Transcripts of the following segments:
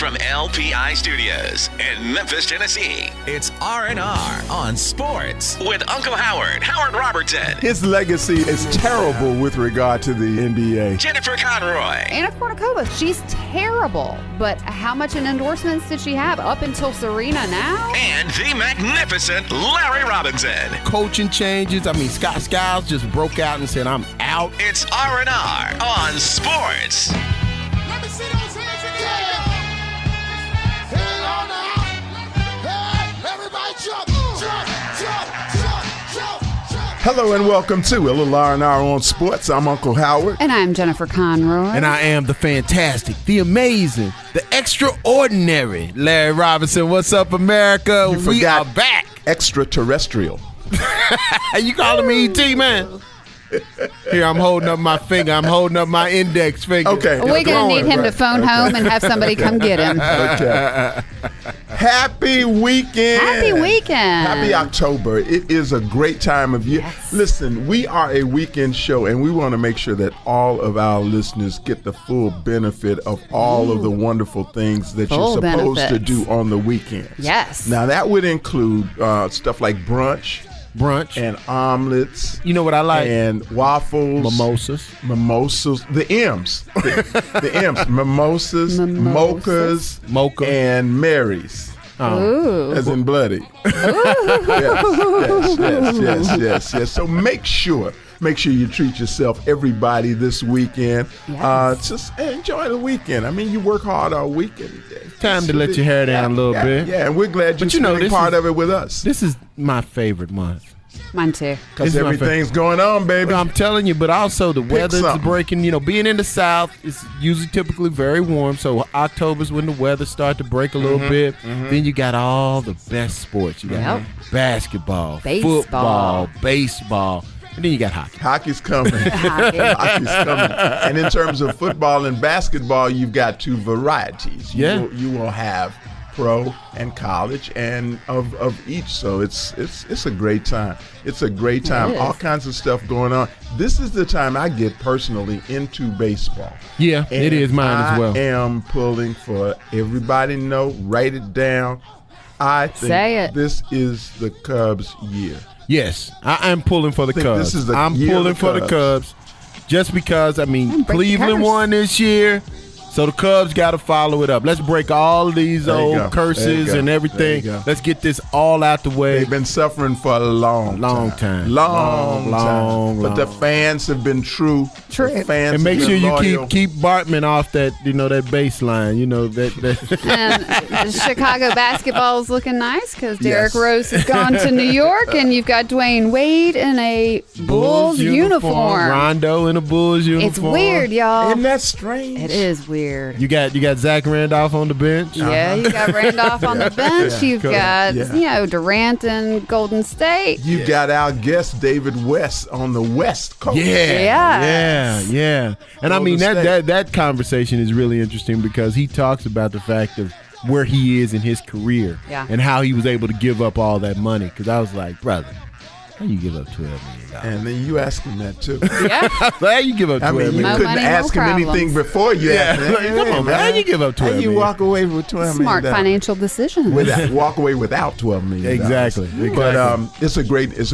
from LPI Studios in Memphis, Tennessee. It's R&R on Sports with Uncle Howard Robertson. His legacy is terrible with regard to the NBA. Jennifer Conroy. Anna Kournikova, she's terrible. But how much in endorsements did she have up until Serena now? And the magnificent Larry Robinson. Coaching changes. Scott Skiles just broke out and said, I'm out. It's R&R on Sports. Let me see those hands again. Hand on out. Everybody jump, jump, jump, jump, jump, jump. Hello and welcome to a little R&R on Sports. I'm Uncle Howard. And I'm Jennifer Conroy. And I am the fantastic, the amazing, the extraordinary Larry Robinson. What's up, America? We are back. Extraterrestrial. You calling me E.T., man? Here, I'm holding up my finger. I'm holding up my index finger. Okay. We're going to need him to phone home and have somebody come get him. Okay. Happy weekend. Happy weekend. Happy October. It is a great time of year. Yes. Listen, we are a weekend show, and we want to make sure that all of our listeners get the full benefit of all of the wonderful things that Full you're supposed to benefits. do on the weekends. Yes. Now, that would include stuff like brunch and omelets. You know what I like? And waffles. Mimosas. The M's. The M's. Mimosas, mochas, Mocha. and Marys. Ooh. As in bloody. Yes. So make sure you treat yourself, everybody, this weekend. Yes. Just enjoy the weekend. You work hard all weekend. Time to let your hair down a little bit. Yeah, and we're glad you're spending part of it with us. This is my favorite month. Mine too. Because everything's going on, baby. I'm telling you, but also the weather's breaking. Being in the South is usually typically very warm, so October's when the weather starts to break a little bit. Then you got all the best sports. You got basketball, football, baseball, and then you got hockey. Hockey's coming. Hockey's coming. And in terms of football and basketball, you've got two varieties. You will have pro and college, and of each. So it's a great time. It's a great time. All kinds of stuff going on. This is the time I get personally into baseball. Yeah, and it is mine as well. I am pulling for everybody to know, write it down. I think this is the Cubs' year. Yes, I am pulling for the Cubs. I'm pulling for the Cubs just because, Cleveland won this year, so the Cubs got to follow it up. Let's break all these old curses and everything. Let's get this all out the way. They've been suffering for a long time. But the fans have been true. The fans and make have sure been you loyal. keep Bartman off that that baseline. And Chicago basketball is looking nice because Derrick Rose has gone to New York, and you've got Dwayne Wade in a Bulls uniform. Rondo in a Bulls uniform. It's weird, y'all. Isn't that strange? It is weird. You got Zach Randolph on the bench. Yeah, you got Randolph on the bench. You've got Durant and Golden State. You got our guest David West on the West Coast. Yeah. And Golden that conversation is really interesting because he talks about the fact of where he is in his career and how he was able to give up all that money. Because I was like, brother, how you give up $12 million? And then you ask him that too. Yeah. How you give up $12 million? You couldn't ask him anything before you asked him. Come on, man. How you give up $12 million? How you walk away with $12 million? Smart financial decision. Walk away without $12 million. Exactly. But it's a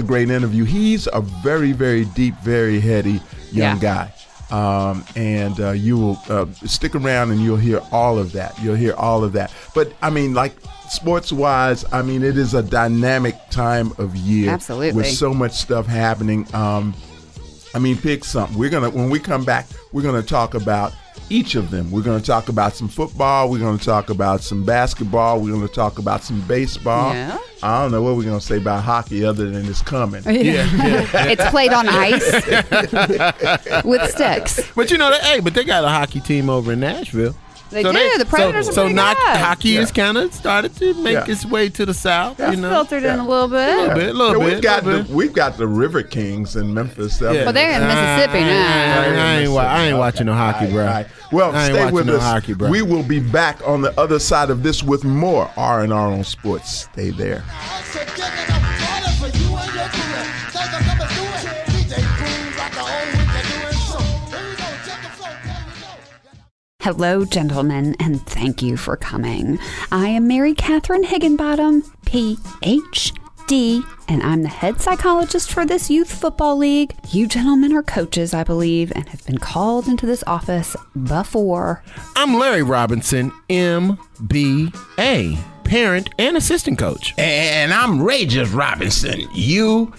great interview. He's a very, very deep, very heady young guy. And you will stick around and you'll hear all of that. But sports-wise, it is a dynamic time of year. Absolutely. With so much stuff happening. Pick something. When we come back, we're gonna talk about each of them. We're gonna talk about some football. We're gonna talk about some basketball. We're gonna talk about some baseball. Yeah. I don't know what we're gonna say about hockey other than it's coming. It's played on ice with sticks. But but they got a hockey team over in Nashville. They do. The Predators are pretty good. Hockey has kind of started to make its way to the South. It's filtered in a little bit. A little bit. We've got the River Kings in Memphis. Well, they're in Mississippi now. I ain't watching no hockey, bro. Right. Well, stay with us. Hockey, bro. We will be back on the other side of this with more R&R on Sports. Stay there. Hello, gentlemen, and thank you for coming. I am Mary Catherine Higginbottom, Ph.D., and I'm the head psychologist for this youth football league. You gentlemen are coaches, I believe, and have been called into this office before. I'm Larry Robinson, MBA, parent and assistant coach. And I'm Ragus Robinson, UNC,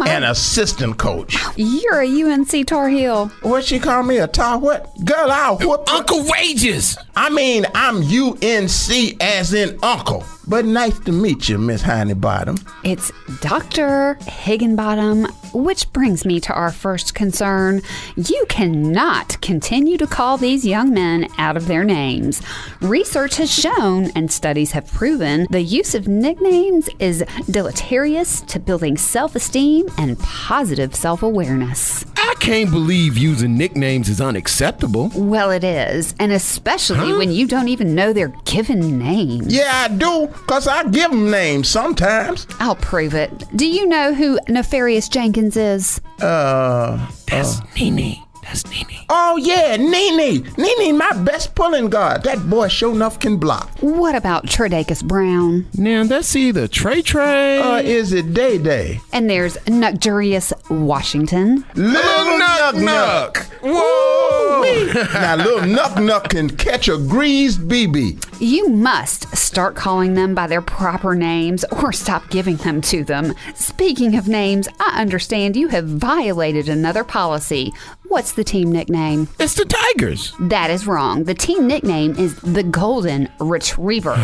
and assistant coach. You're a UNC Tar Heel. What she call me, a tar what? Girl, I'll whoop Uncle Ragus. I mean, I'm UNC as in uncle. But nice to meet you, Miss Honeybottom. It's Dr. Higginbottom, which brings me to our first concern. You cannot continue to call these young men out of their names. Research has shown, and studies have proven, the use of nicknames is deleterious to building self-esteem and positive self-awareness. I can't believe using nicknames is unacceptable. Well, it is, and especially when you don't even know their given names. Yeah, I do, because I give them names sometimes. I'll prove it. Do you know who Nefarious Jenkins is? That's Nene. That's Nene. Oh, yeah, Nene. Nene, my best pulling guard. That boy sure enough can block. What about Tredakus Brown? Now, that's either Trey. Or is it Day? And there's Nuckjurious Washington. Little Nuck. Whoa! Now, Little Nuck can catch a greased BB. You must start calling them by their proper names or stop giving them to them. Speaking of names, I understand you have violated another policy. What's the team nickname? It's the Tigers. That is wrong. The team nickname is the Golden Retrievers.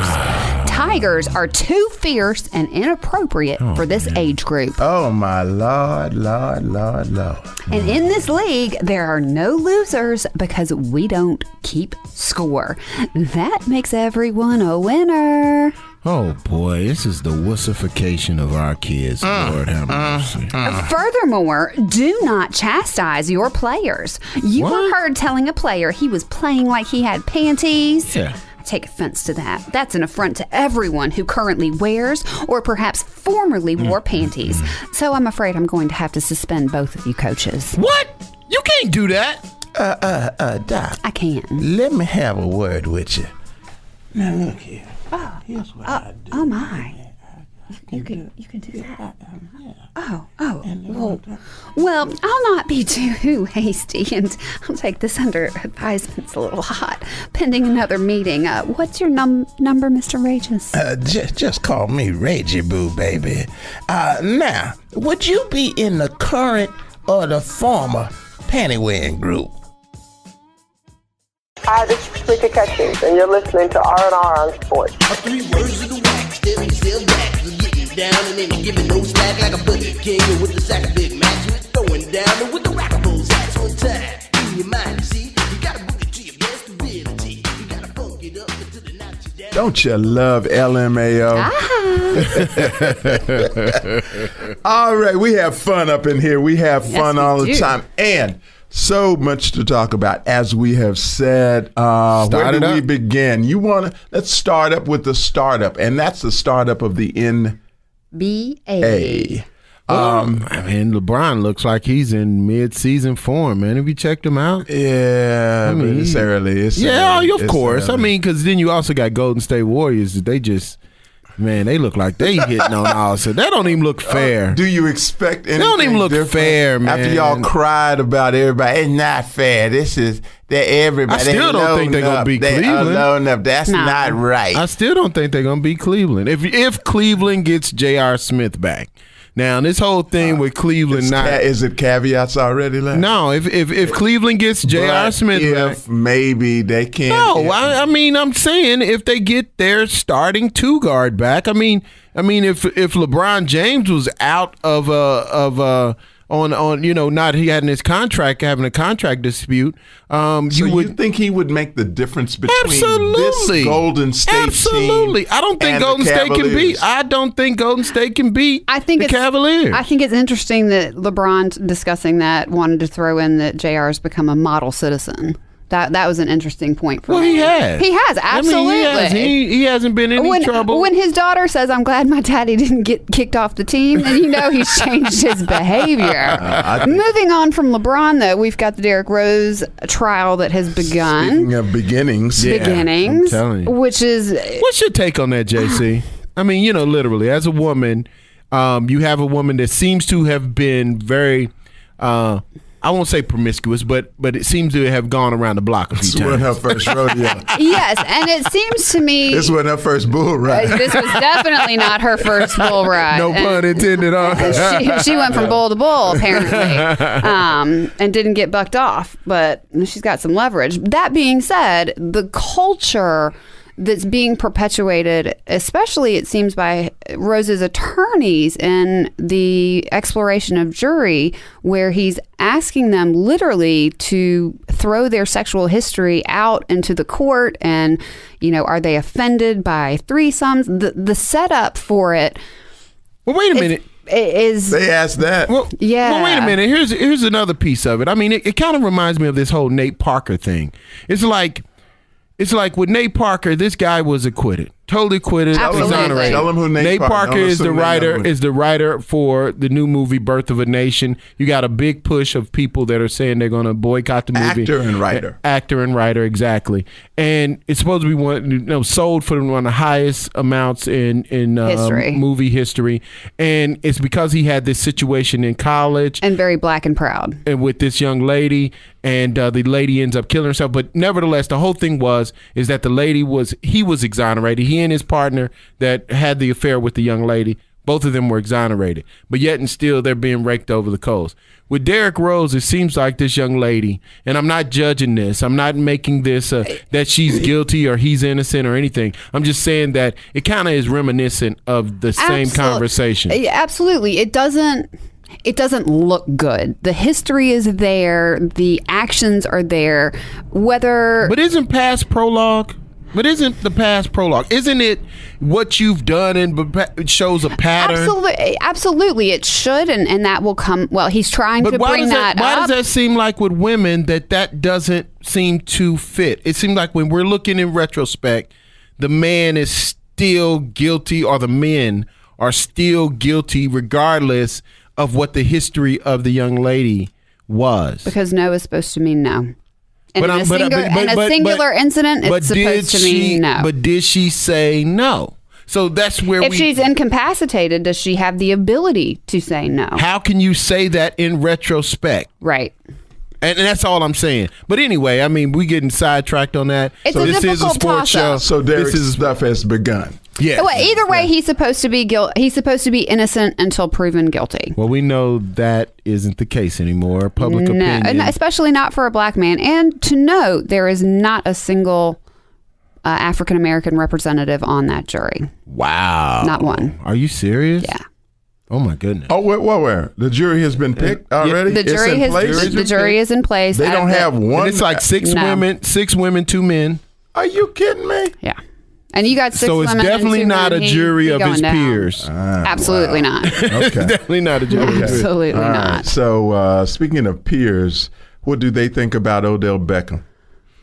Tigers are too fierce and inappropriate for this age group. Oh, my Lord. And in this league, there are no losers because we don't keep score. That makes everyone a winner. Oh, boy, this is the wussification of our kids. Lord have mercy. Furthermore, do not chastise your players. You were heard telling a player he was playing like he had panties. Yeah. I take offense to that. That's an affront to everyone who currently wears or perhaps formerly wore panties. So I'm afraid I'm going to have to suspend both of you coaches. What? You can't do that. Doc. I can. Let me have a word with you. Now, look here. Here's what I do. Oh, my. You can do that. Well, I'll not be too hasty, and I'll take this under advisement. It's a little hot, pending another meeting. What's your number, Mr. Ragus? Just call me Ragy Boo, baby. Now, would you be in the current or the former panty-wearing group? Hi, this is Slicker Catchings, and you're listening to R&R on Sports. 3 words of the wax, still back. Getting down and then giving no slack like a boogie king with the sack of Big Macs. Throwing down and with the rockables hats on time. In your mind, you see, you gotta boogie to your best ability. You gotta funk it up until the night you down. Don't you love LMAO? All right, we have fun up in here. We have fun all the time. And so much to talk about, as we have said. Where do we begin? Let's start up with the startup, and that's the startup of the NBA. I mean, LeBron looks like he's in mid-season form, man. Have you checked him out? Yeah, I mean, it's early. Of course. I mean, because then you also got Golden State Warriors. They just... Man, they look like they hitting on all. So that don't even look fair. Do you expect anything? They don't even look fair, man. After y'all cried about everybody, it's not fair. This is that everybody. I still don't think they're gonna beat Cleveland. That's not right. I still don't think they're gonna beat Cleveland. If Cleveland gets J.R. Smith back. Now, this whole thing with Cleveland is it caveats already left? No, if Cleveland gets J.R. Smith back, maybe they can't. No, I mean, I'm saying if they get their starting 2 guard back. I mean, if LeBron James was out of not he had in his contract having a contract dispute. You think he would make the difference between this Golden State team? I don't think Golden State can beat. I don't think Golden State can beat the Cavaliers. I think it's interesting that LeBron's discussing that, wanted to throw in that JR's become a model citizen. That was an interesting point for me. Well, he has. He has, absolutely. I mean, he hasn't been in any trouble. When his daughter says, "I'm glad my daddy didn't get kicked off the team," then you know he's changed his behavior. Moving on from LeBron, though, we've got the Derrick Rose trial that has begun. Speaking of beginnings. I'm telling you. Which is... What's your take on that, JC? I mean, literally, as a woman, you have a woman that seems to have been very... I won't say promiscuous, but it seems to have gone around the block a few times. This wasn't her first rodeo. Yes, and it seems to me... This wasn't her first bull ride. This was definitely not her first bull ride. No pun intended on. She went from bull to bull, apparently, and didn't get bucked off, but she's got some leverage. That being said, the culture that's being perpetuated, especially it seems by Rose's attorneys in the exploration of jury, where he's asking them literally to throw their sexual history out into the court, and are they offended by threesomes? The setup for it. Well, wait a minute. They asked that. Well, yeah. Well, wait a minute. Here's another piece of it. I mean, it kind of reminds me of this whole Nate Parker thing. It's like with Nate Parker, this guy was acquitted. Totally acquitted, exonerated. Tell him who Nate Parker is the writer for the new movie Birth of a Nation. You got a big push of people that are saying they're going to boycott the movie. Actor and writer, exactly. And it's supposed to be sold for one of the highest amounts in movie history. And it's because he had this situation in college. And very black and proud. And with this young lady, and the lady ends up killing herself. But nevertheless, the whole thing is that he was exonerated. He and his partner that had the affair with the young lady, both of them were exonerated. But yet and still, they're being raked over the coals. With Derrick Rose, it seems like this young lady, and I'm not judging this. I'm not making this that she's guilty or he's innocent or anything. I'm just saying that it kind of is reminiscent of the same conversation. Absolutely. It doesn't look good. The history is there. The actions are there. But isn't past prologue? But isn't the past prologue? Isn't it what you've done and shows a pattern? Absolutely. It should, and that will come. Well, he's trying to bring that up. Why does that seem like with women that doesn't seem to fit? It seems like when we're looking in retrospect, the man is still guilty, or the men are still guilty regardless of what the history of the young lady was. Because no is supposed to mean no. And in a singular incident, it's supposed to mean no. But did she say no? So that's where if she's incapacitated, does she have the ability to say no? How can you say that in retrospect? Right. And that's all I'm saying. But anyway, I mean, we getting sidetracked on that. This is a sports show. So Derrick's stuff has begun. Yeah. Well, either way, he's supposed to be He's supposed to be innocent until proven guilty. Well, we know that isn't the case anymore. Public opinion, and especially not for a black man. And to note, there is not a single African American representative on that jury. Wow. Not one. Are you serious? Yeah. Oh my goodness. Oh, where? The jury has been picked already? The jury is in place. They don't have one. And it's like six women, 2 men. Are you kidding me? Yeah. And you got 6 women. So it's definitely not a jury of his peers. Absolutely not. Okay. Definitely not a jury. Absolutely not. Right. So speaking of peers, what do they think about Odell Beckham?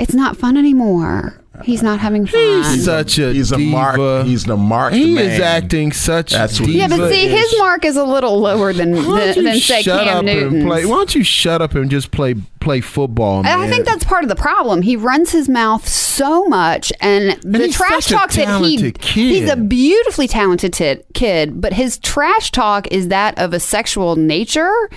It's not fun anymore. He's not having fun. He's such a diva. He's the marked man. He is acting such diva. Yeah, but see, his mark is a little lower than say Cam Newton's. Why don't you shut up and just play football, man? I think that's part of the problem. He runs his mouth so much, and the trash talk that he's a beautifully talented kid, but his trash talk is that of a sexual nature,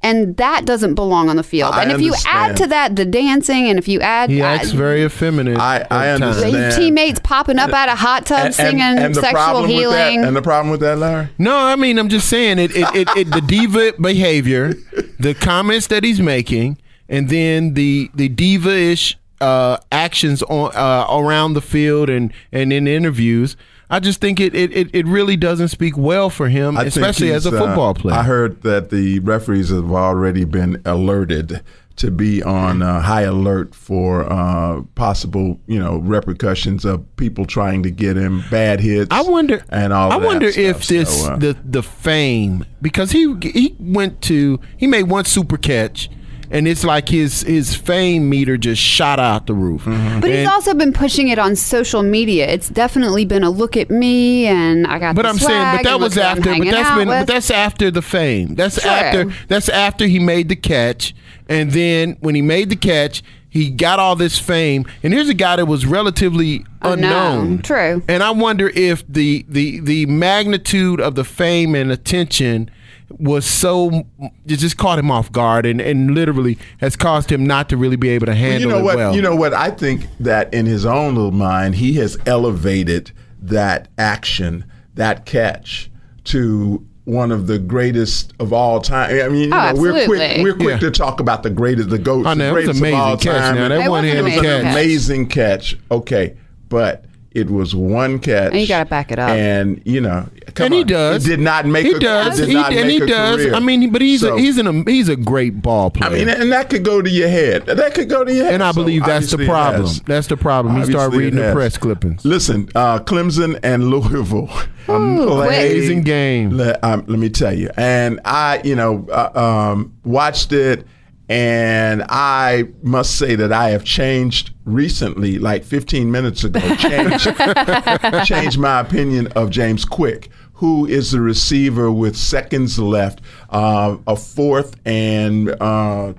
and that doesn't belong on the field. And if you add to that the dancing, and if you add... He acts very effeminate. I understand. Teammates popping up out of hot tubs singing sexual healing. And the problem with that, Larry? No, I mean, I'm just saying the diva behavior, the comments that he's making, and then the diva-ish actions around the field and in interviews. I just think it really doesn't speak well for him, especially as a football player. I heard that the referees have already been alerted to be on high alert for possible, repercussions of people trying to get him bad hits. I wonder if the fame, because he made one super catch, and it's like his fame meter just shot out the roof. But he's also been pushing it on social media. It's definitely been a look at me, and I got. But the I'm swag, saying, but that and was look who I'm after. hanging out with. But that's after the fame. That's True. after he made the catch, and then when he made the catch, he got all this fame. And here's a guy that was relatively unknown. True. And I wonder if the magnitude of the fame and attention was so, it just caught him off guard and literally has caused him not to really be able to handle it well. You know what? I think that in his own little mind, he has elevated that action, that catch, to one of the greatest of all time. I mean, we're quick to talk about the greatest, the GOATs, the greatest of all time. That was an amazing catch. Okay, but it was one catch. And you got to back it up. And, you know, he does. He did not make a career. I mean, but he's a great ball player. I mean, and that could go to your head. And I believe that's the problem. That's the problem. He started reading the press clippings. Listen, Clemson and Louisville. Amazing game. Let me tell you. And I, watched it. And I must say that I have changed recently, like 15 minutes ago, changed my opinion of James Quick, who is the receiver with seconds left, a 4th and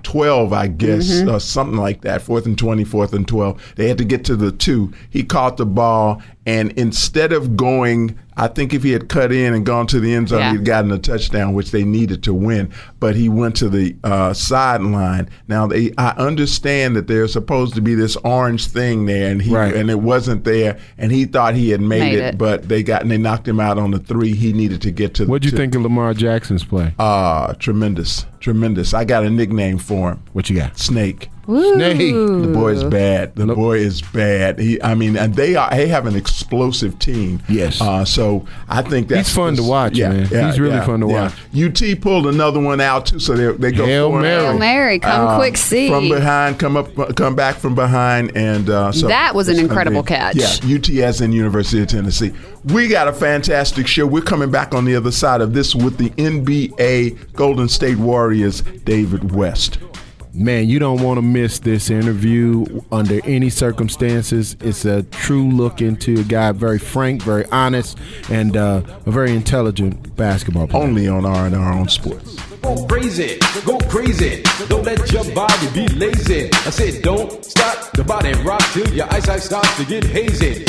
12, I guess, something like that, 4th and 20, 4th and 12. They had to get to the 2. He caught the ball, and instead of going, I think if he had cut in and gone to the end zone, he'd gotten a touchdown, which they needed to win. But he went to the sideline. Now, I understand that there's supposed to be this orange thing there, and it wasn't there, and he thought he had made it, but they knocked him out on the 3. He needed to get to the What'd you think of Lamar Jackson's play? Tremendous. I got a nickname for him. What you got? Snake. Snake. The boy is bad. The boy is bad. And they have an explosive team. Yes. So I think that's he's fun to watch, man. He's really fun to watch. UT pulled another one out too, so they go Hail Mary, come quick, see from behind, come back from behind, and so that was an incredible catch. Yeah, UT as in University of Tennessee. We got a fantastic show. We're coming back on the other side of this with the NBA Golden State Warriors, David West. Man, you don't want to miss this interview under any circumstances. It's a true look into a guy, very frank, very honest, and a very intelligent basketball player. Only on R&R on Sports. Go crazy, don't let your body be lazy. I said don't stop the body rock till your eyesight starts to get hazy.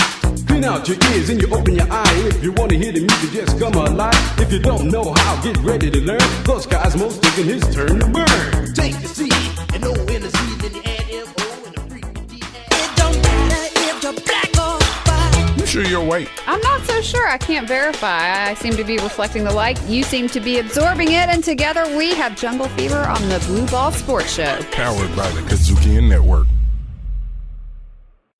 Clean out your ears and you open your eye. If you want to hear the music, just come alive. If you don't know how, get ready to learn. Cause Cosmo's taking his turn to burn. Take the C and O in the C, then you add M-O and the freaky D. It don't matter if you're black or white. You sure you're white? I'm not so sure. I can't verify. I seem to be reflecting the light. You seem to be absorbing it, and together we have Jungle Fever on the Blue Ball Sports Show. Powered by the Kazuki Network.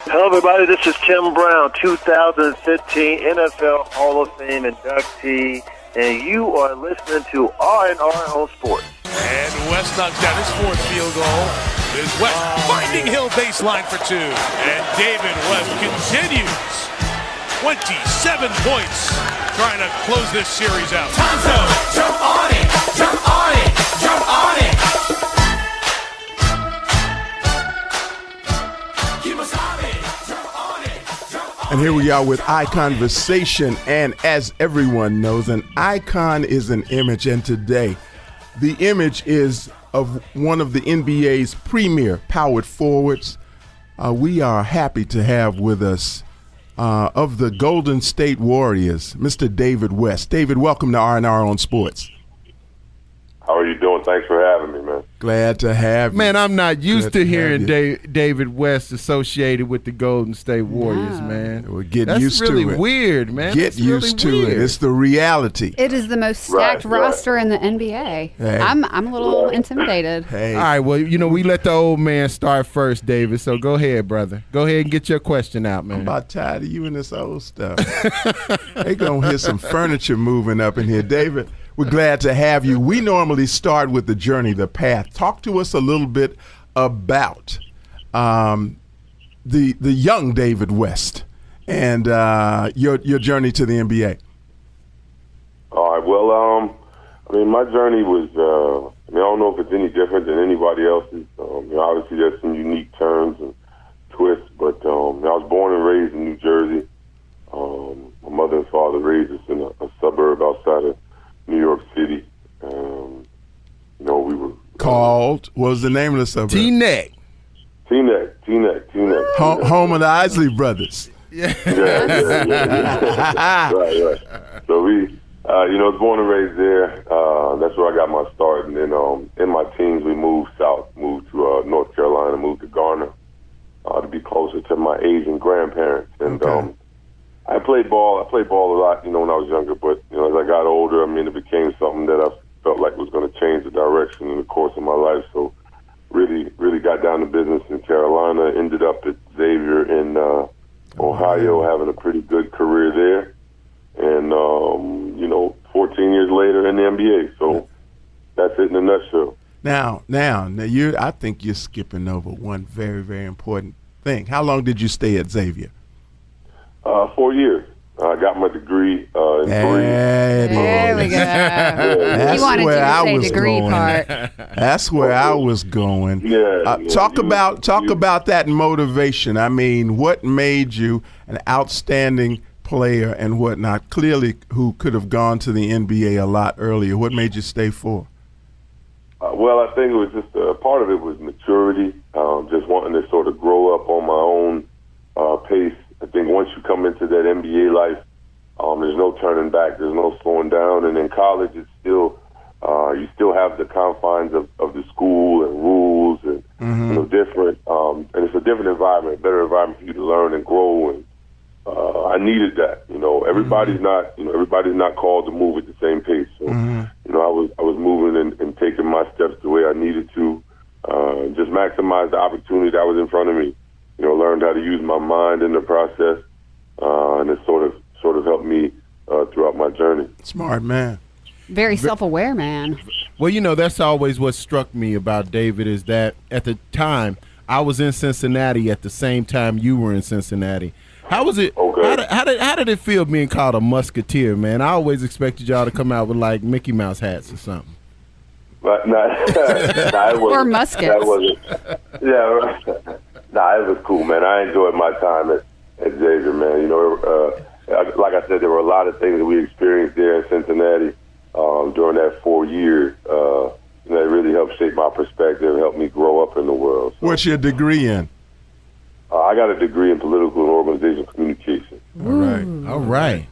Hello, everybody. This is Tim Brown, 2015 NFL Hall of Fame inductee, and you are listening to R&R on Sports. And West knocks down his 4th field goal. Is West finding Hill baseline for 2. And David West continues. 27 points, trying to close this series out. Tonto, jump on it, jump on it, jump on it. And here we are with Eye Conversation, and as everyone knows, an icon is an image, and today the image is of one of the NBA's premier powered forwards. We are happy to have with us of the Golden State Warriors, Mr. David West. David, welcome to R&R on Sports. How are you doing? Thanks for having me, man. Glad to have you. Man, I'm not used to hearing David West associated with the Golden State Warriors, man. Well, get used to it. That's really weird, man. Get used to it. It's the reality. It is the most stacked roster in the NBA. Hey. I'm a little intimidated. Hey. All right, well, we let the old man start first, David, so go ahead, brother. Go ahead and get your question out, man. I'm about tired of you and this old stuff. They gonna hear some furniture moving up in here. David, we're glad to have you. We normally start with the journey, the path. Talk to us a little bit about the young David West and your journey to the NBA. All right. Well, I mean, my journey was, I don't know if it's any different than anybody else's. Obviously, there's some unique turns and twists, but I was born and raised in New Jersey. My mother and father raised us in a suburb outside of New York City. We were... What was the name of the suburb? Teaneck. Home of the Isley Brothers. Yeah. Right. So we, was born and raised there. That's where I got my start. And then in my teens, we moved south, moved to North Carolina, moved to Garner to be closer to my Asian grandparents. And I played ball a lot, when I was younger. But, as I got older, it became something that I felt like was going to change the direction in the course of my life. So really got down to business in Carolina, ended up at Xavier in Ohio, having a pretty good career there. And, 14 years later in the NBA. So that's it in a nutshell. Now, I think you're skipping over one very, very important thing. How long did you stay at Xavier? 4 years. I got my degree in 3. There we go. That's where I was going. That's where I was going. Talk about that motivation. What made you an outstanding player and whatnot? Clearly, who could have gone to the NBA a lot earlier. What made you stay for? Well, I think it was just part of it was maturity, just wanting to sort of grow up on my own pace. I think once you come into that NBA life, there's no turning back, there's no slowing down. And in college, it's still you still have the confines of the school and rules and different. And it's a different environment, a better environment for you to learn and grow. And I needed that. Everybody's not called to move at the same pace. So I was moving and taking my steps the way I needed to, just maximize the opportunity that was in front of me. Learned how to use my mind in the process, and it sort of helped me throughout my journey. Smart man. Very self-aware man. Well, that's always what struck me about David is that at the time I was in Cincinnati at the same time you were in Cincinnati. How was it? Okay. How did it feel being called a musketeer, man? I always expected y'all to come out with like Mickey Mouse hats or something. But or muskets. That wasn't. Yeah. It was cool, man. I enjoyed my time at Xavier, man. Like I said, there were a lot of things that we experienced there in Cincinnati during that 4 years. It really helped shape my perspective, helped me grow up in the world. So, what's your degree in? I got a degree in political and organizational communication. All right.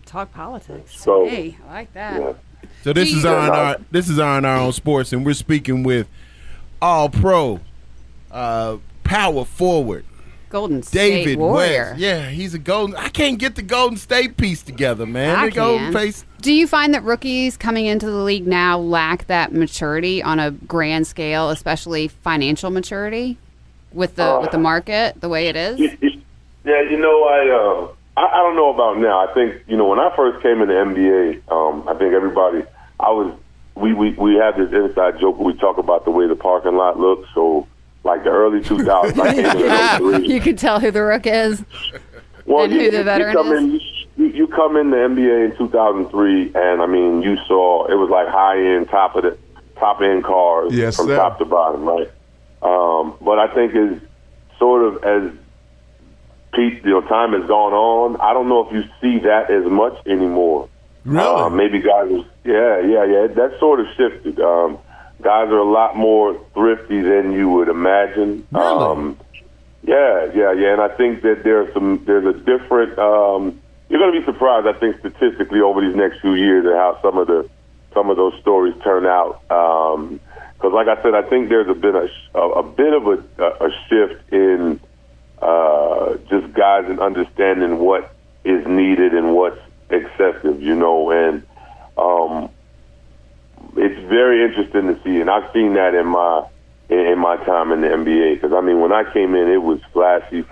Talk politics. So, hey, I like that. Yeah. So this is R&R on Sports, and we're speaking with All-Pro, power forward, Golden State David Warrior. West. Yeah, he's a Golden. I can't get the Golden State piece together, man. I can. Do you find that rookies coming into the league now lack that maturity on a grand scale, especially financial maturity, with the market the way it is? Yeah, I don't know about now. I think when I first came in the NBA, I think everybody we had this inside joke where we talk about the way the parking lot looks. So, like the early 2000s, I came in you can tell who the rook is and who the veteran is. You come in the NBA in 2003, and you saw it was like high end, top end cars from top to bottom, right? But I think as time has gone on, I don't know if you see that as much anymore. Really? Maybe guys, that sort of shifted. Guys are a lot more thrifty than you would imagine. Really? And I think that there's a different. You're going to be surprised, I think, statistically over these next few years at how some of those stories turn out. Because, like I said, I think there's been a bit of a shift in just guys and understanding what is needed and what's excessive, and it's very interesting to see, and I've seen that in my time in the NBA. Because when I came in, it was flashy.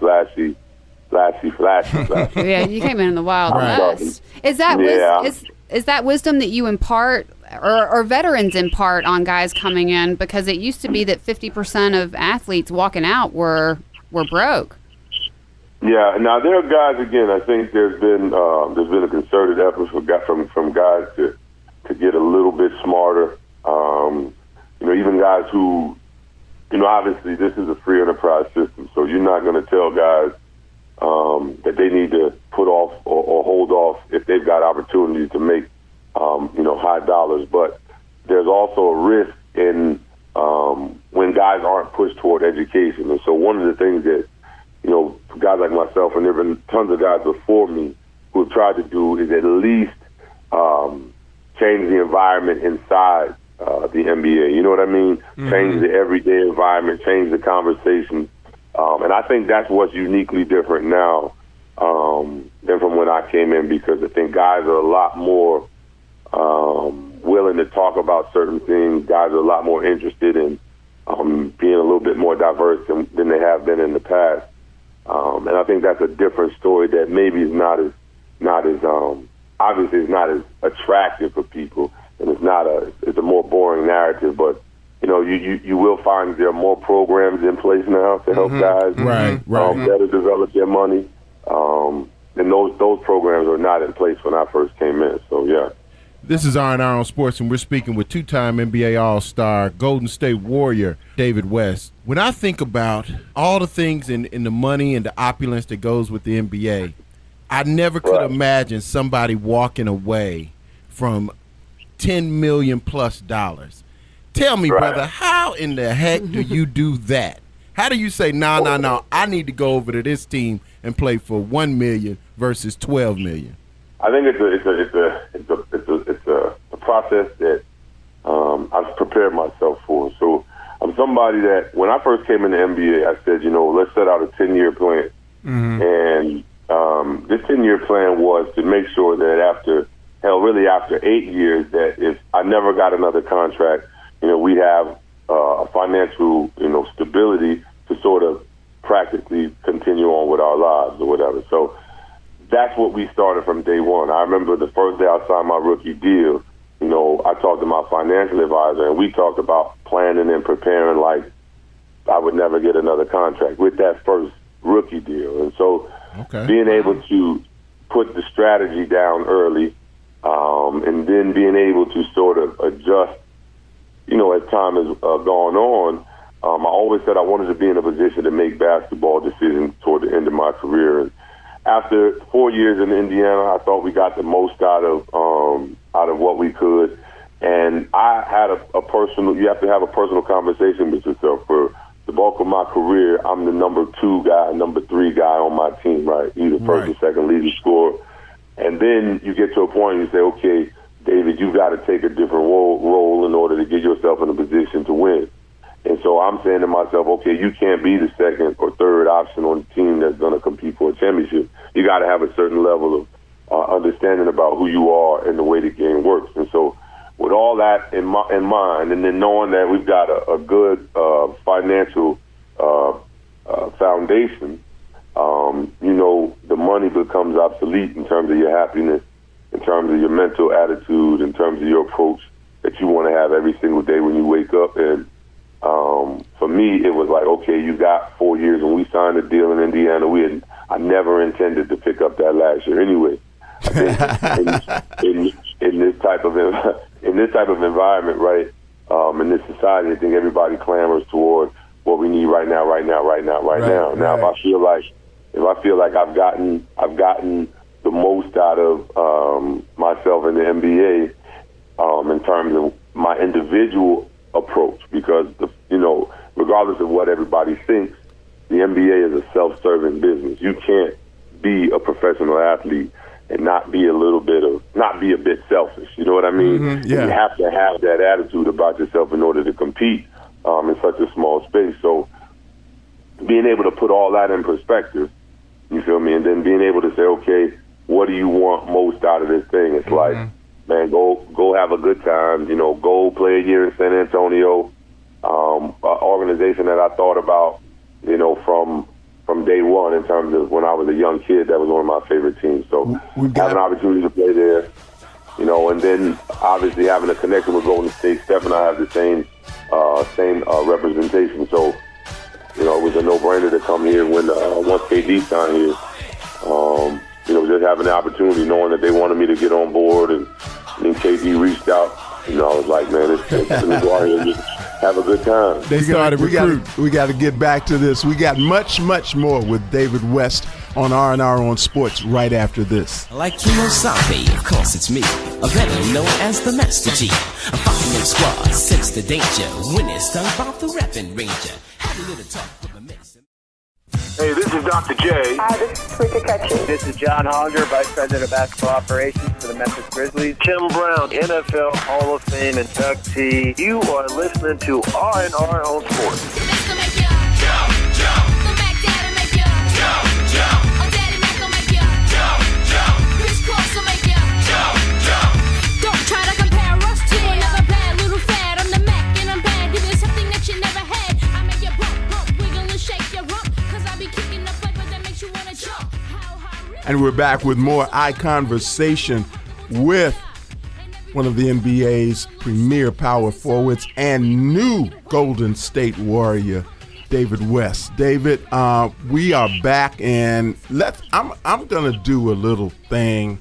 Yeah, you came in the Wild West. Is that wisdom that you impart, or veterans impart on guys coming in? Because it used to be that 50% of athletes walking out were broke. Yeah. Now there are guys. Again, I think there's been a concerted effort from guys to get a little bit smarter. Even guys who, obviously this is a free enterprise system, so you're not going to tell guys that they need to put off or hold off if they've got opportunities to make, high dollars. But there's also a risk in when guys aren't pushed toward education. And so one of the things that, guys like myself, and there have been tons of guys before me who have tried to do, is at least change the environment inside the NBA. You know what I mean? Mm-hmm. Change the everyday environment, change the conversation. And I think that's what's uniquely different now than from when I came in, because I think guys are a lot more willing to talk about certain things. Guys are a lot more interested in being a little bit more diverse than they have been in the past. And I think that's a different story that maybe is not as obviously it's not as attractive for people, and it's a more boring narrative. But you will find there are more programs in place now to help guys better develop their money. And those programs are not in place when I first came in. So yeah. This is R&R on Sports, and we're speaking with two-time NBA All-Star, Golden State Warrior, David West. When I think about all the things in the money and the opulence that goes with the NBA, I never could imagine somebody walking away from $10 million plus. Tell me, brother, how in the heck do you do that? How do you say, no, I need to go over to this team and play for $1 million versus $12 million? I think it's a process that I've prepared myself for. So I'm somebody that when I first came in the NBA, I said, let's set out a 10-year plan. Mm-hmm. And this 10-year plan was to make sure that after 8 years, that if I never got another contract, we have a financial, stability to sort of practically continue on with our lives or whatever. So that's what we started from day one. I remember the first day I signed my rookie deal, I talked to my financial advisor, and we talked about planning and preparing like I would never get another contract with that first rookie deal. And so being able to put the strategy down early, and then being able to sort of adjust, as time has gone on, I always said I wanted to be in a position to make basketball decisions toward the end of my career. And after 4 years in Indiana, I thought we got the most out of what we could. And I had you have to have a personal conversation with yourself. For the bulk of my career, I'm the number 2 guy, number 3 guy on my team, right? Either first or second leading scorer. And then you get to a point and you say, okay, David, you've got to take a different role in order to get yourself in a position to win. And so I'm saying to myself, okay, you can't be the second or third option on the team that's going to compete for a championship. You got to have a certain level of understanding about who you are and the way the game works. And so with all that in mind, and then knowing that we've got a good financial foundation, the money becomes obsolete in terms of your happiness, in terms of your mental attitude, in terms of your approach that you want to have every single day when you wake up. And for me, it was like, okay, you got 4 years. When we signed a deal in Indiana, I never intended to pick up that last year anyway. I think in this type of environment, right, in this society, I think everybody clamors toward what we need right now. Now, if I feel like I've gotten the most out of myself in the NBA in terms of my individual approach, because regardless of what everybody thinks, the NBA is a self-serving business. You can't be a professional athlete and not be a bit selfish. You know what I mean? Mm-hmm, yeah. You have to have that attitude about yourself in order to compete in such a small space. So being able to put all that in perspective, you feel me, and then being able to say, okay, what do you want most out of this thing? It's like, man, go have a good time. Go play a year in San Antonio. An organization that I thought about, from day one in terms of when I was a young kid. That was one of my favorite teams. So having an opportunity to play there, and then obviously having a connection with Golden State. Steph and I have the same representation. So, it was a no-brainer to come here when once KD signed here, just having the opportunity, knowing that they wanted me to get on board, and then KD reached out. I was like, man, let's go out here and just have a good time. They started recruiting. We got to get back to this. We got much, much more with David West on R&R on Sports right after this. Like Kimosabe, of course it's me, a better known as the Master G. I'm fucking in squad, sense the danger, when it's done about the rapping ranger. Had a little talk with my mates. Hey, this is Dr. J. Hi, this is Tweeka Ketchum. This is John Hollinger, Vice President of Basketball Operations for the Memphis Grizzlies. Tim Brown, NFL Hall of Fame inductee. You are listening to R&R on Sports. And we're back with more eye conversation with one of the NBA's premier power forwards and new Golden State Warrior, David West. David, we are back, and I'm gonna do a little thing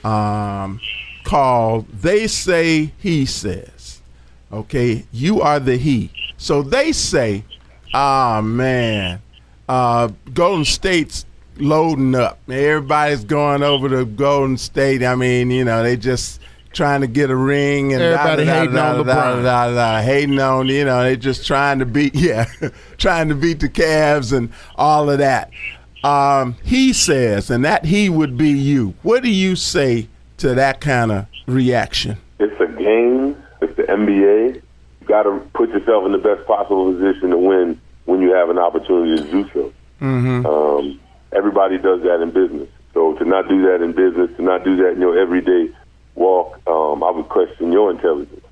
called "They Say, He Says." Okay, you are the he. So they say, Golden State's loading up. Everybody's going over to Golden State. I mean, they just trying to get a ring, and everybody hating on LeBron. Hating on, they just trying to beat the Cavs and all of that. He says, and that he would be you. What do you say to that kind of reaction? It's a game. It's the NBA. You got to put yourself in the best possible position to win when you have an opportunity to do so. Mm-hmm. Everybody does that in business. So to not do that in business, to not do that in your everyday walk, I would question your intelligence.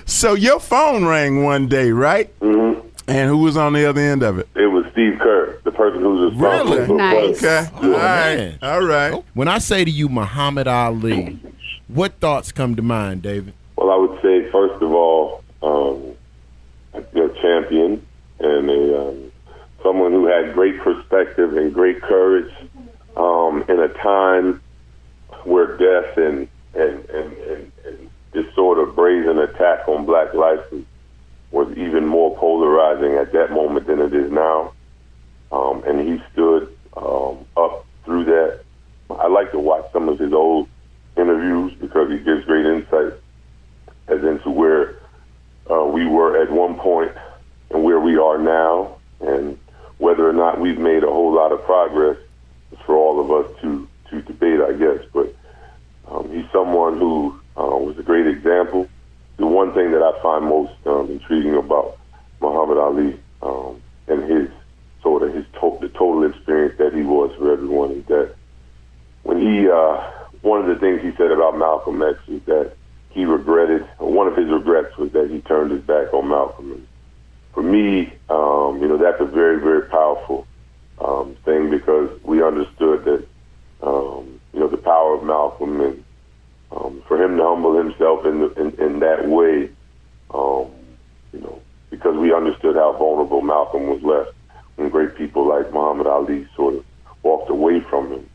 So your phone rang one day, right? Mm-hmm. And who was on the other end of it? It was Steve Kerr, the person who's responsible. Really? Nice. Okay. All right. When I say to you Muhammad Ali, what thoughts come to mind, David? Well, I would say, first of all, a champion and someone who had great perspective and great courage in a time where death and this sort of brazen attack on black life was even more polarizing at that moment than it is now. And he stood up through that. I like to watch some of his old interviews because he gives great insight as into where we were at one point and where we are now, and whether or not we've made a whole lot of progress is for all of us to debate, I guess. But he's someone who was a great example. The one thing that I find most intriguing about Muhammad Ali and the total experience that he was for everyone is that when one of the things he said about Malcolm X is that he regretted, or one of his regrets was that he turned his back on Malcolm. And for me, that's a very, very powerful thing, because we understood that, the power of Malcolm, and for him to humble himself in that way, because we understood how vulnerable Malcolm was left when great people like Muhammad Ali sort of walked away from him.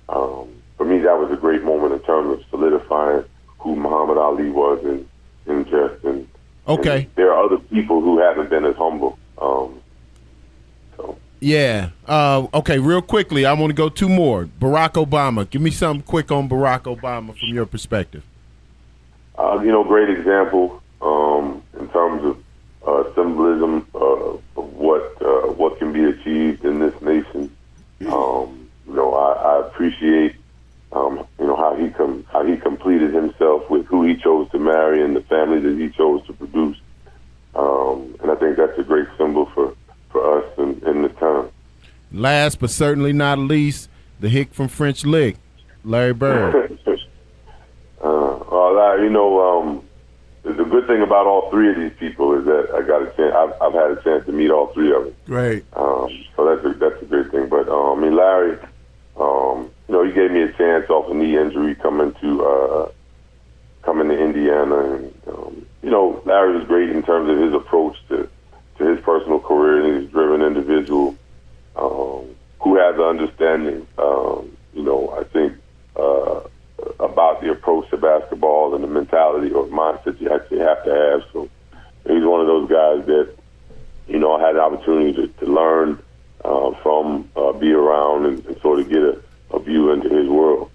For me, that was a great moment in terms of solidifying who Muhammad Ali was in jest. And there are other people who haven't been as humble. Yeah. Okay, real quickly, I want to go two more. Barack Obama. Give me something quick on Barack Obama from your perspective. Great example in terms of symbolism of what can be achieved in this nation. I appreciate how he completed himself with who he chose to marry and the family that he chose to produce. And I think that's a great symbol for us in this time. Last but certainly not least, the hick from French Lick, Larry Bird. The good thing about all three of these people is that I've had a chance to meet all three of them. Great. So that's a great thing. But Larry, he gave me a chance off a knee injury coming to Indiana, and Larry was great in terms of his approach to his personal have the understanding, I think, about the approach to basketball and the mentality or mindset you actually have to have. So he's one of those guys that, I had the opportunity to learn from, be around, and sort of get a view into his world.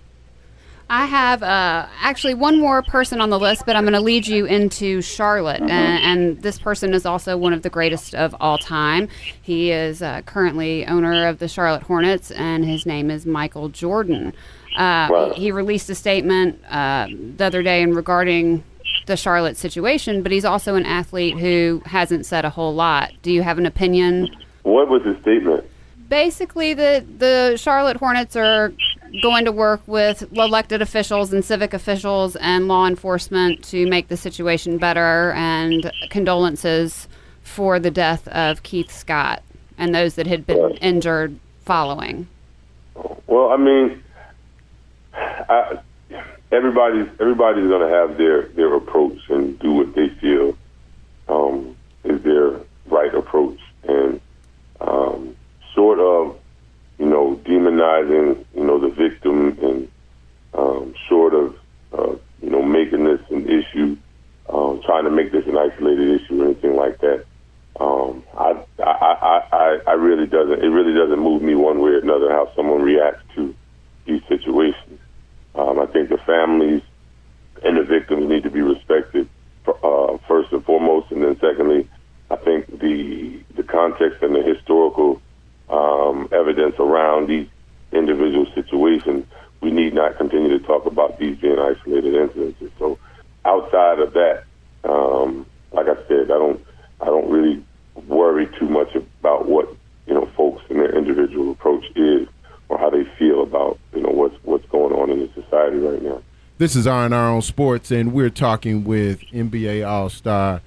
I have actually one more person on the list, but I'm going to lead you into Charlotte. And this person is also one of the greatest of all time. He is currently owner of the Charlotte Hornets, and his name is Michael Jordan. He released a statement the other day regarding the Charlotte situation, but he's also an athlete who hasn't said a whole lot. Do you have an opinion? What was his statement? Basically, the Charlotte Hornets are going to work with elected officials and civic officials and law enforcement to make the situation better, and condolences for the death of Keith Scott and those that had been injured following. Well, I mean, everybody's going to have their approach and do what they feel is their right approach. And short of, demonizing, the victim, and short of, making this an issue, trying to make this an isolated issue or anything like that, it really doesn't move me one way or another how someone reacts to these situations. I think the families and the victims need to be respected first and foremost, and then secondly, I think the context and the historical evidence around these individual situations, we need not continue to talk about these being isolated incidences. So outside of that, like I said, I don't really worry too much about what folks and their individual approach is, or how they feel about what's going on in the society right now. This is R&R on Sports, and we're talking with NBA All-Star,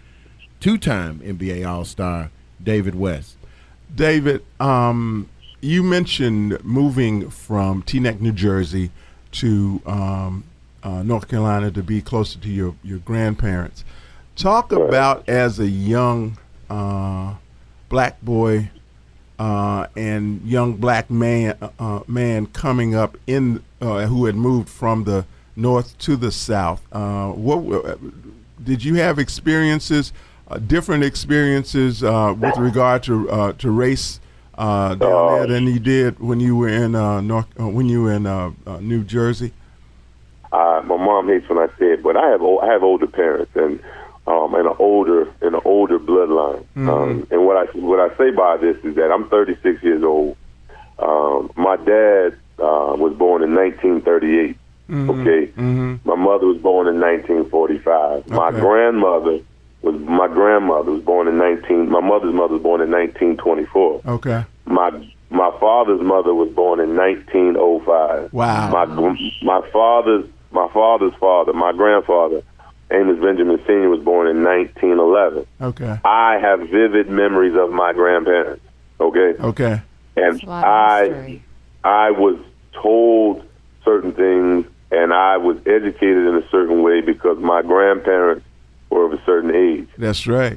two-time NBA All-Star, David West. David, you mentioned moving from Teaneck, New Jersey to North Carolina to be closer to your grandparents. Talk about, as a young black boy and young black man coming up in who had moved from the north to the south. What did you have experiences? Different experiences with regard to race down there than you did when you were in New Jersey? My mom hates when I say it, but I have older parents and an older bloodline. Mm-hmm. And what I say by this is that I'm 36 years old. My dad was born in 1938. Mm-hmm. Okay, mm-hmm. My mother was born in 1945. Okay. My grandmother was born in my mother's mother was born in 1924. Okay. My father's mother was born in 1905. Wow. My father's father, my grandfather, Amos Benjamin Sr., was born in 1911. Okay. I have vivid memories of my grandparents. Okay. Okay. And I was told certain things, and I was educated in a certain way because my grandparents were of a certain age. That's right.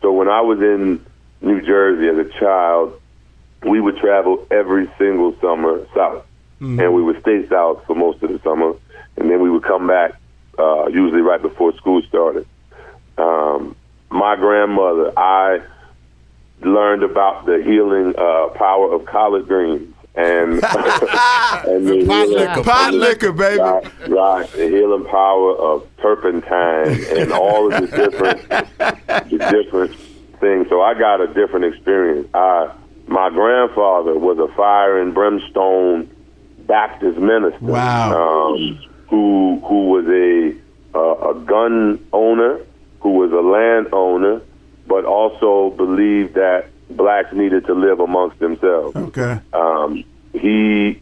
So when I was in New Jersey as a child, we would travel every single summer south. Mm-hmm. And we would stay south for most of the summer, and then we would come back usually right before school started. My grandmother, I learned about the healing power of collard greens. And, and pot liquor, baby. Right, the healing power of turpentine and all of the different things. So I got a different experience. My grandfather was a fire and brimstone Baptist minister. Wow. Who was a gun owner, who was a land owner, but also believed that blacks needed to live amongst themselves. Okay. He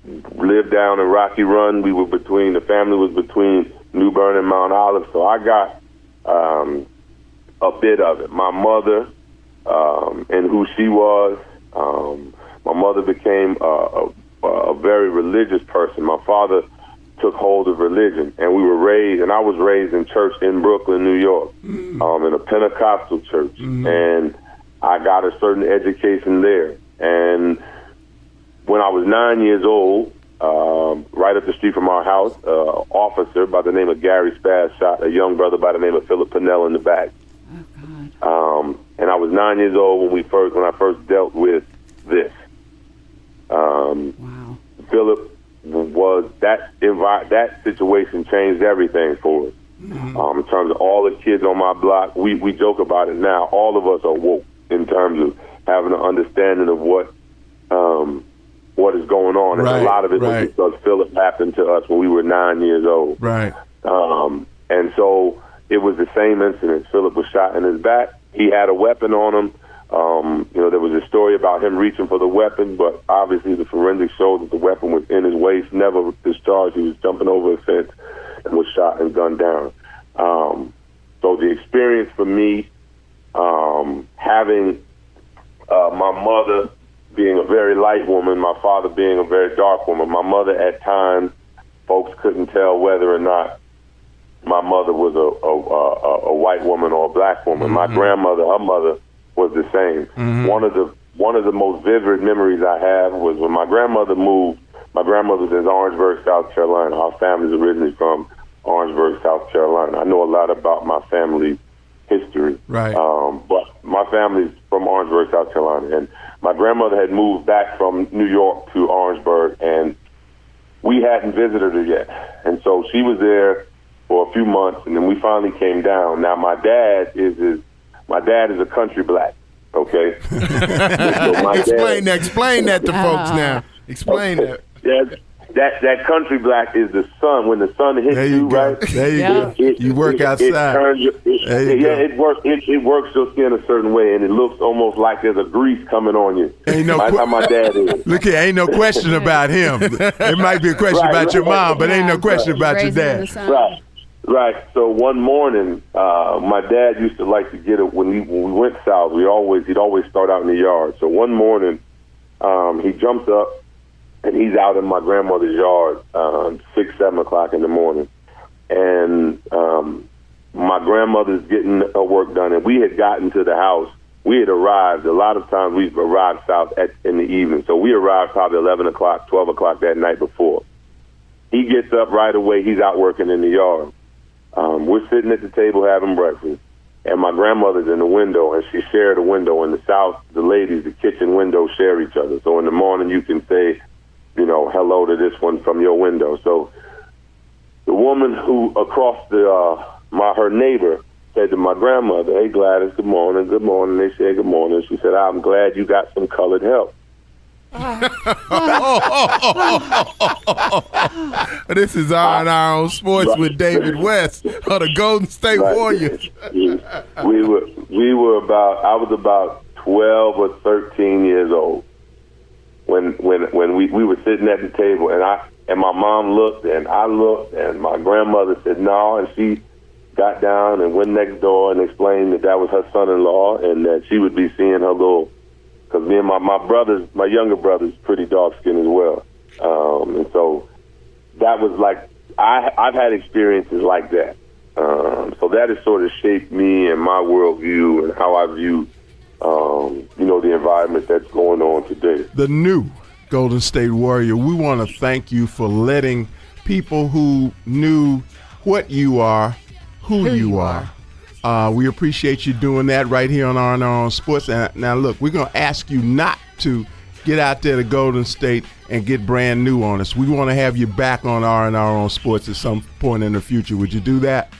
lived down in Rocky Run. The family was between New Bern and Mount Olive, so I got a bit of it. My mother and who she was. My mother became a very religious person. My father took hold of religion, and I was raised in church in Brooklyn, New York, in a Pentecostal church, and I got a certain education there. And when I was 9 years old, right up the street from our house, officer by the name of Gary Spaz shot a young brother by the name of Philip Pinnell in the back. And I was 9 years old when I first dealt with this. Philip was that situation changed everything for us. In terms of all the kids on my block, we joke about it now. All of us are woke in terms of having an understanding of what is going on, and a lot of it was because Philip happened to us when we were 9 years old. Right. And so it was the same incident. Philip was shot in his back. He had a weapon on him. There was a story about him reaching for the weapon, but obviously the forensics showed that the weapon was in his waist, never discharged. He was jumping over a fence and was shot and gunned down. So the experience for me, having my mother being a very light woman, my father being a very dark woman. My mother, at times, folks couldn't tell whether or not my mother was a white woman or a black woman. My grandmother, her mother, was the same. One of the most vivid memories I have was when my grandmother moved. My grandmother's in Orangeburg, South Carolina. Our family's originally from Orangeburg, South Carolina. I know a lot about my family's history. Right. But my family's from Orangeburg, South Carolina. And my grandmother had moved back from New York to Orangeburg, and we hadn't visited her yet. And so she was there for a few months, and then we finally came down. Now, my dad is a country black, okay? So explain that to folks now. Explain that. That country black is the sun. When the sun hits you, right? There you go. You work outside. It works your skin a certain way, and it looks almost like there's a grease coming on you. That's how my dad is. Look here, ain't no question about him. It might be a question about your mom, but ain't no question about your dad. Right. So one morning, my dad used to like to get it when we went south. He'd always start out in the yard. So one morning, he jumps up and he's out in my grandmother's yard, 6, 7 o'clock in the morning, and my grandmother's getting her work done. And we had gotten to the house. We had arrived. A lot of times we arrived south in the evening. So we arrived probably 11 o'clock, 12 o'clock that night before. He gets up right away. He's out working in the yard. We're sitting at the table having breakfast, and my grandmother's in the window, and she shared a window. In the South, the ladies, the kitchen windows share each other. So in the morning, you can say, hello to this one from your window. So the woman who across her neighbor said to my grandmother, "Hey, Gladys, good morning, good morning." They said, "Good morning." She said, "I'm glad you got some colored help." This is R&R on Sports with David West of the Golden State Warriors. I was about 12 or 13 years old when we were sitting at the table, and my mom looked and I looked, and my grandmother said no, and she got down and went next door and explained that was her son-in-law and that she would be seeing her little. Because me and my brothers, my younger brother's pretty dark-skinned as well. And so that was like, I've had experiences like that. So that has sort of shaped me and my worldview and how I view, the environment that's going on today. The new Golden State Warrior, we want to thank you for letting people who knew what you are, who you are. We appreciate you doing that right here on R&R on Sports. And now, look, we're going to ask you not to get out there to Golden State and get brand new on us. We want to have you back on R&R on Sports at some point in the future. Would you do that?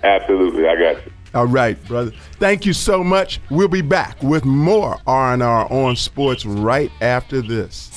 Absolutely. I got you. All right, brother. Thank you so much. We'll be back with more R&R on Sports right after this.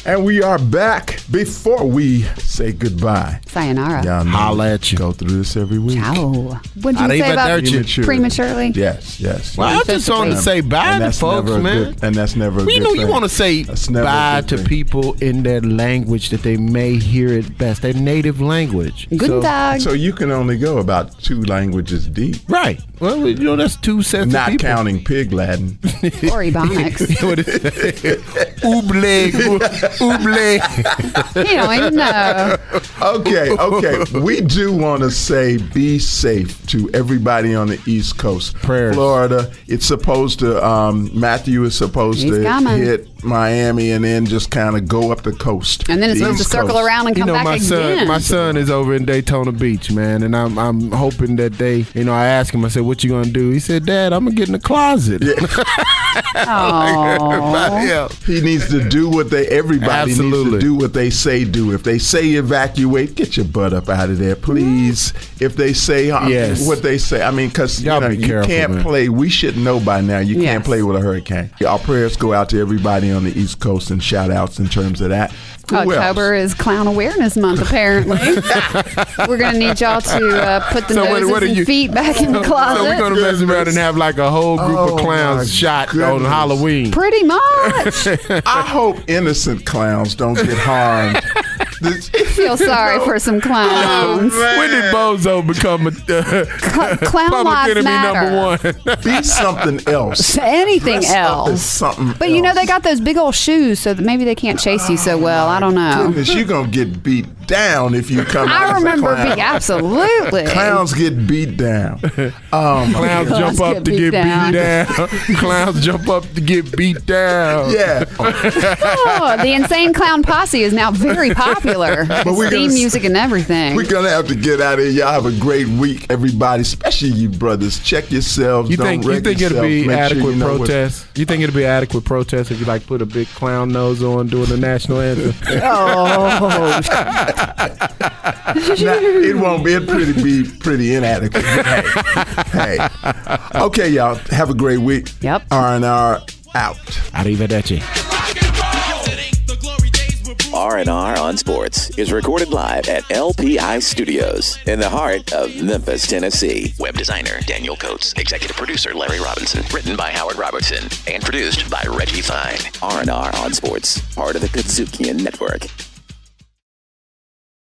And we are back. Before we say goodbye, sayonara. Y'all know holla at you. Go through this every week. Ciao. What did you say about prematurely? Yes. Well, I just want to say bye to folks, man. And that's never a good thing. You want to say bye to people in their language that they may hear it best, their native language. Guten Tag. So you can only go about 2 languages deep. Right. Well, that's 2 sets Not of people. Not counting Pig Latin. Or Ebonics. Ouble. He don't even know. Okay. We do want to say be safe to everybody on the East Coast. Prayers. Florida, it's supposed to, Matthew is supposed to hit Miami and then just kind of go up the coast. And then it's supposed to circle around and come back again. My son is over in Daytona Beach, man, and I'm hoping that they, I asked him, I said, what you going to do? He said, Dad, I'm going to get in the closet. Yeah. He needs to do what everybody needs to do what they say do. If they say evacuate, get your butt up out of there, please. If they say what they say, because you can't play. We should know by now you can't play with a hurricane. Our prayers go out to everybody on the East Coast and shout outs in terms of that. October is Clown Awareness Month, apparently. We're going to need y'all to put the noses and feet back in the closet. So we're going to mess around and have like a whole group of clowns shot on Halloween. Pretty much. I hope innocent clowns don't get harmed. Feel sorry for some clowns. When did Bozo become a clown public enemy matter. #1? Be something else. Anything else. Something but else. They got those big old shoes, so that maybe they can't chase you so well. I don't know. Goodness, you're going to get beat down if you come out. I remember absolutely. Clowns get beat down. Clowns jump up to get beat down. Clowns jump up to get beat down. Yeah. The Insane Clown Posse is now very popular. Theme music and everything. We're going to have to get out of here. Y'all have a great week, everybody, especially you brothers. Check yourselves. You think it'll be adequate protest? You think it'll be adequate protest if you put a big clown nose on doing the national anthem? Oh. It won't be. It'll be pretty inadequate. Hey. Okay, y'all. Have a great week. Yep. R&R out. Arrivederci. R&R on Sports is recorded live at LPI Studios in the heart of Memphis, Tennessee. Web designer Daniel Coates, executive producer Larry Robinson, written by Howard Robertson, and produced by Reggie Fine. R&R on Sports, part of the Kutsukian Network.